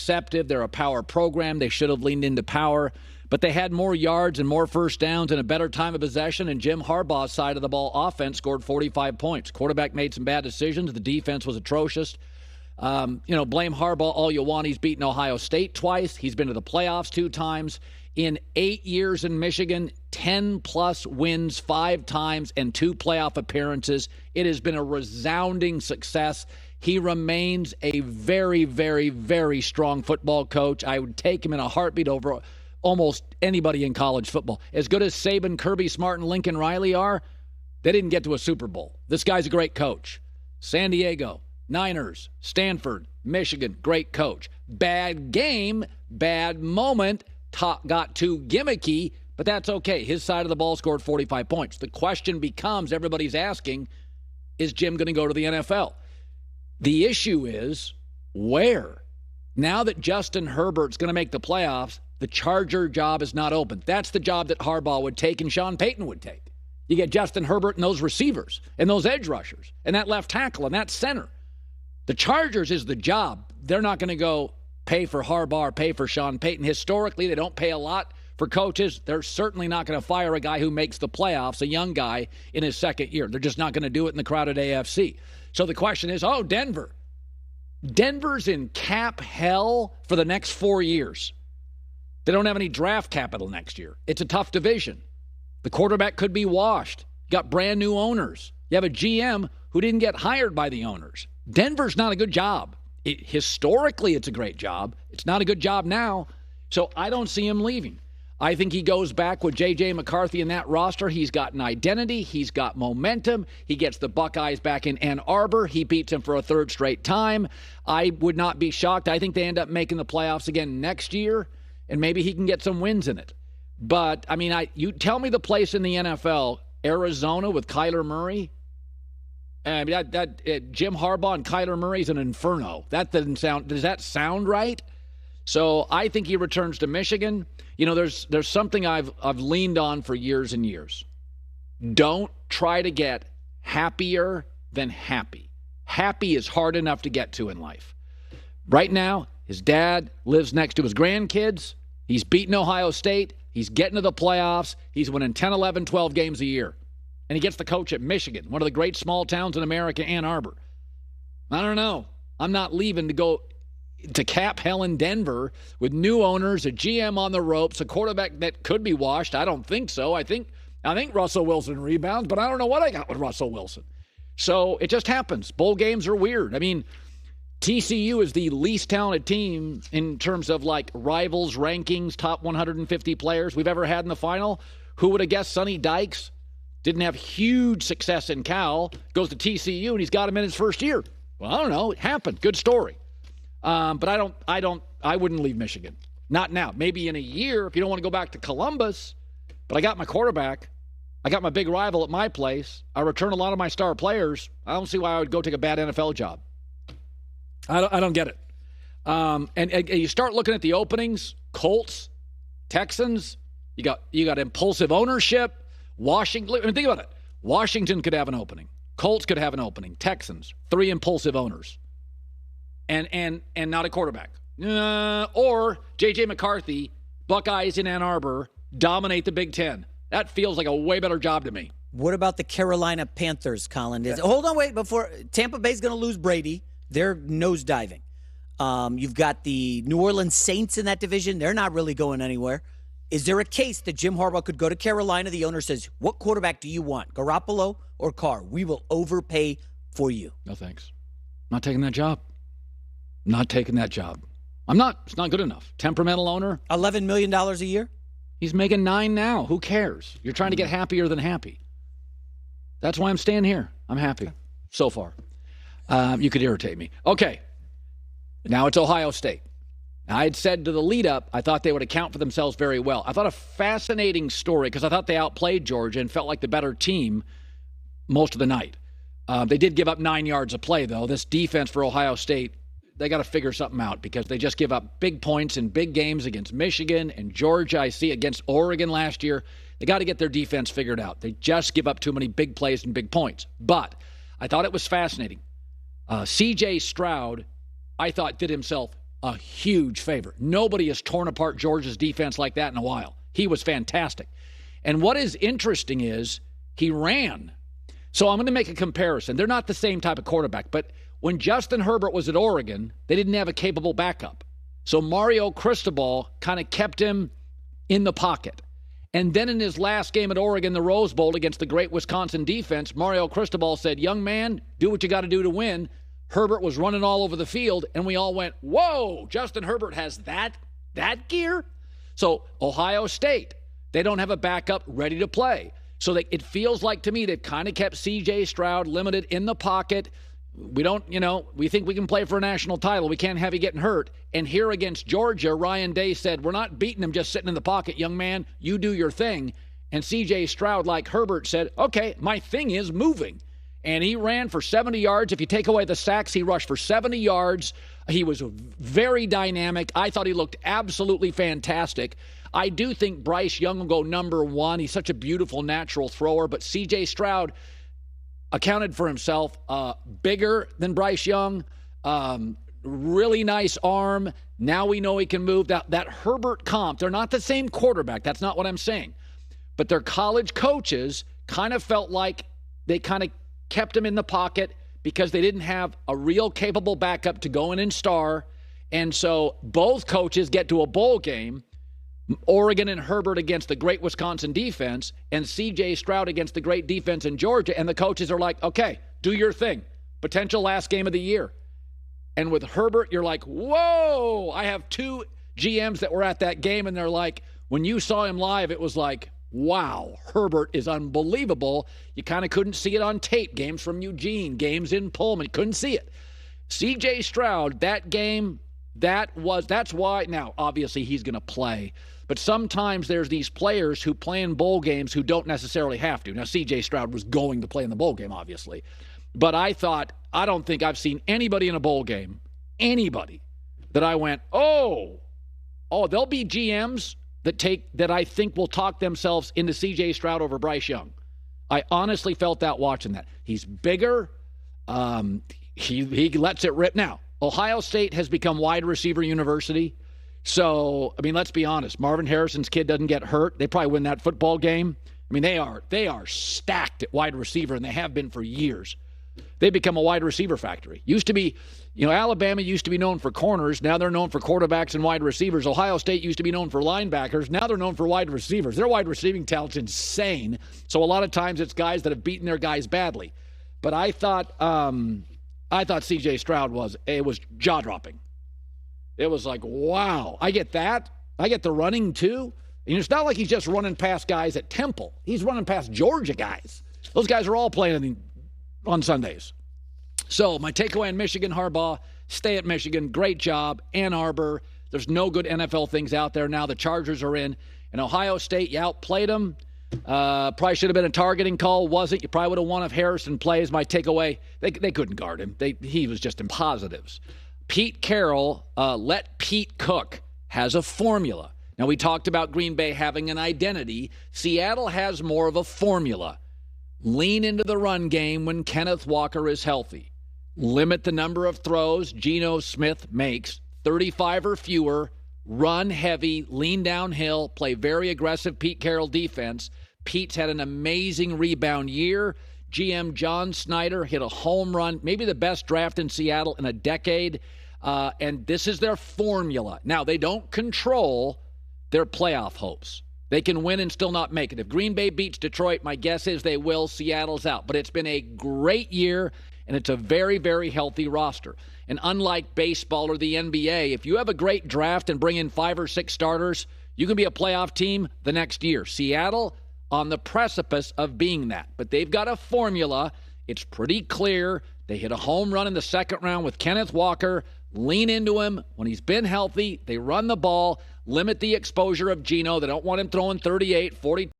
deceptive. They're a power program. They should have leaned into power. But they had more yards and more first downs and a better time of possession, and Jim Harbaugh's side of the ball offense scored 45 points. Quarterback made some bad decisions. The defense was atrocious. Blame Harbaugh all you want. He's beaten Ohio State twice. He's been to the playoffs 2 times. In 8 years in Michigan, 10-plus wins 5 times and 2 playoff appearances. It has been a resounding success. He remains a very, very, very strong football coach. I would take him in a heartbeat over almost anybody in college football. As good as Saban, Kirby Smart, and Lincoln Riley are, they didn't get to a Super Bowl. This guy's a great coach. San Diego, Niners, Stanford, Michigan, great coach. Bad game, bad moment, got too gimmicky, but that's okay. His side of the ball scored 45 points. The question becomes, everybody's asking, is Jim going to go to the NFL? The issue is, where? Now that Justin Herbert's going to make the playoffs, the Charger job is not open. That's the job that Harbaugh would take and Sean Payton would take. You get Justin Herbert and those receivers and those edge rushers and that left tackle and that center. The Chargers is the job. They're not going to go pay for Harbaugh or pay for Sean Payton. Historically, they don't pay a lot for coaches. They're certainly not going to fire a guy who makes the playoffs, a young guy in his second year. They're just not going to do it in the crowded AFC. So the question is, Denver. Denver's in cap hell for the next 4 years. They don't have any draft capital next year. It's a tough division. The quarterback could be washed. You got brand new owners. You have a GM who didn't get hired by the owners. Denver's not a good job. Historically, it's a great job. It's not a good job now. So I don't see him leaving. I think he goes back with J.J. McCarthy in that roster. He's got an identity. He's got momentum. He gets the Buckeyes back in Ann Arbor. He beats them for a 3rd straight time. I would not be shocked. I think they end up making the playoffs again next year, and maybe he can get some wins in it. But, you tell me the place in the NFL, Arizona with Kyler Murray. Jim Harbaugh and Kyler Murray's an inferno. Does that sound right? So I think he returns to Michigan. There's something I've leaned on for years and years. Don't try to get happier than happy. Happy is hard enough to get to in life. Right now, his dad lives next to his grandkids. He's beaten Ohio State. He's getting to the playoffs. He's winning 10, 11, 12 games a year. And he gets the coach at Michigan, one of the great small towns in America, Ann Arbor. I don't know. I'm not leaving to go to cap hell in Denver with new owners, a GM on the ropes, a quarterback that could be washed. I don't think so. I think Russell Wilson rebounds, but I don't know what I got with Russell Wilson. So it just happens. Bowl games are weird. TCU is the least talented team in terms of rivals rankings, top 150 players we've ever had in the final. Who would have guessed Sonny Dykes didn't have huge success in Cal, goes to TCU, and he's got him in his first year. Well, I don't know. It happened. Good story. But I wouldn't leave Michigan. Not now. Maybe in a year if you don't want to go back to Columbus. But I got my quarterback. I got my big rival at my place. I return a lot of my star players. I don't see why I would go take a bad NFL job. I don't get it. And you start looking at the openings, Colts, Texans, you got impulsive ownership. Washington, think about it. Washington could have an opening. Colts could have an opening. Texans, 3 impulsive owners. And not a quarterback. Or J.J. McCarthy, Buckeyes in Ann Arbor, dominate the Big Ten. That feels like a way better job to me. What about the Carolina Panthers, Colin? Hold on, wait. Before Tampa Bay's going to lose Brady. They're nosediving. You've got the New Orleans Saints in that division. They're not really going anywhere. Is there a case that Jim Harbaugh could go to Carolina? The owner says, what quarterback do you want, Garoppolo or Carr? We will overpay for you. No thanks. Not taking that job. Not taking that job. I'm not. It's not good enough. Temperamental owner. $11 million a year? He's making 9 now. Who cares? You're trying to get happier than happy. That's why I'm staying here. I'm happy so far. You could irritate me. Okay. Now it's Ohio State. I had said to the lead-up, I thought they would account for themselves very well. I thought a fascinating story because I thought they outplayed Georgia and felt like the better team most of the night. They did give up 9 yards of play, though. This defense for Ohio State, they got to figure something out because they just give up big points in big games against Michigan and Georgia. I see against Oregon last year. They got to get their defense figured out. They just give up too many big plays and big points. But I thought it was fascinating. C.J. Stroud, I thought, did himself a huge favorite. Nobody has torn apart Georgia's defense like that in a while. He was fantastic. And what is interesting is he ran. So I'm going to make a comparison. They're not the same type of quarterback, but when Justin Herbert was at Oregon, they didn't have a capable backup. So Mario Cristobal kind of kept him in the pocket. And then in his last game at Oregon, the Rose Bowl against the great Wisconsin defense, Mario Cristobal said, young man, do what you got to do to win. Herbert was running all over the field, and we all went, whoa, Justin Herbert has that gear? So Ohio State, they don't have a backup ready to play. So it feels like to me they've kind of kept C.J. Stroud limited in the pocket. We don't, we think we can play for a national title. We can't have you getting hurt. And here against Georgia, Ryan Day said, we're not beating him just sitting in the pocket, young man. You do your thing. And C.J. Stroud, like Herbert, said, okay, my thing is moving. And he ran for 70 yards. If you take away the sacks, he rushed for 70 yards. He was very dynamic. I thought he looked absolutely fantastic. I do think Bryce Young will go number one. He's such a beautiful natural thrower. But C.J. Stroud accounted for himself. Bigger than Bryce Young. Really nice arm. Now we know he can move. That Herbert comp, they're not the same quarterback. That's not what I'm saying. But their college coaches kind of felt like they kind of kept him in the pocket because they didn't have a real capable backup to go in and star. And so both coaches get to a bowl game, Oregon and Herbert against the great Wisconsin defense, and C.J. Stroud against the great defense in Georgia. And the coaches are like, okay, do your thing. Potential last game of the year. And with Herbert, you're like, whoa. I have two GMs that were at that game, and they're like, when you saw him live, it was like, wow, Herbert is unbelievable. You kind of couldn't see it on tape. Games from Eugene, games in Pullman, couldn't see it. C.J. Stroud, that game, that's why. Now, obviously, he's going to play. But sometimes there's these players who play in bowl games who don't necessarily have to. Now, C.J. Stroud was going to play in the bowl game, obviously. But I don't think I've seen anybody in a bowl game, anybody, that I went, oh, there'll be GMs that I think will talk themselves into C.J. Stroud over Bryce Young. I honestly felt that watching that. He's bigger. He lets it rip. Now, Ohio State has become wide receiver university. So, I mean, let's be honest. Marvin Harrison's kid doesn't get hurt. They probably win that football game. I mean, they are stacked at wide receiver, and they have been for years. They become a wide receiver factory. Used to be, Alabama used to be known for corners. Now they're known for quarterbacks and wide receivers. Ohio State used to be known for linebackers. Now they're known for wide receivers. Their wide receiving talent's insane. So a lot of times it's guys that have beaten their guys badly. But I thought C.J. Stroud was jaw-dropping. It was like, wow, I get that. I get the running too. And it's not like he's just running past guys at Temple. He's running past Georgia guys. Those guys are all playing on Sundays. So my takeaway on Michigan, Harbaugh, stay at Michigan. Great job. Ann Arbor. There's no good NFL things out there now. The Chargers are in. And Ohio State, you outplayed them. Probably should have been a targeting call. Wasn't. You probably would have won if Harrison plays. My takeaway, they couldn't guard him. He was just in positives. Pete Carroll, let Pete cook, has a formula. Now, we talked about Green Bay having an identity. Seattle has more of a formula. Lean into the run game when Kenneth Walker is healthy. Limit the number of throws Geno Smith makes, 35 or fewer. Run heavy, lean downhill, play very aggressive Pete Carroll defense. Pete's had an amazing rebound year. GM John Snyder hit a home run, maybe the best draft in Seattle in a decade. And this is their formula. Now, they don't control their playoff hopes. They can win and still not make it. If Green Bay beats Detroit, my guess is they will. Seattle's out. But it's been a great year, and it's a very, very healthy roster. And unlike baseball or the NBA, if you have a great draft and bring in 5 or 6 starters, you can be a playoff team the next year. Seattle on the precipice of being that. But they've got a formula. It's pretty clear. They hit a home run in the second round with Kenneth Walker. Lean into him. When he's been healthy, they run the ball, limit the exposure of Geno. They don't want him throwing 38, 40.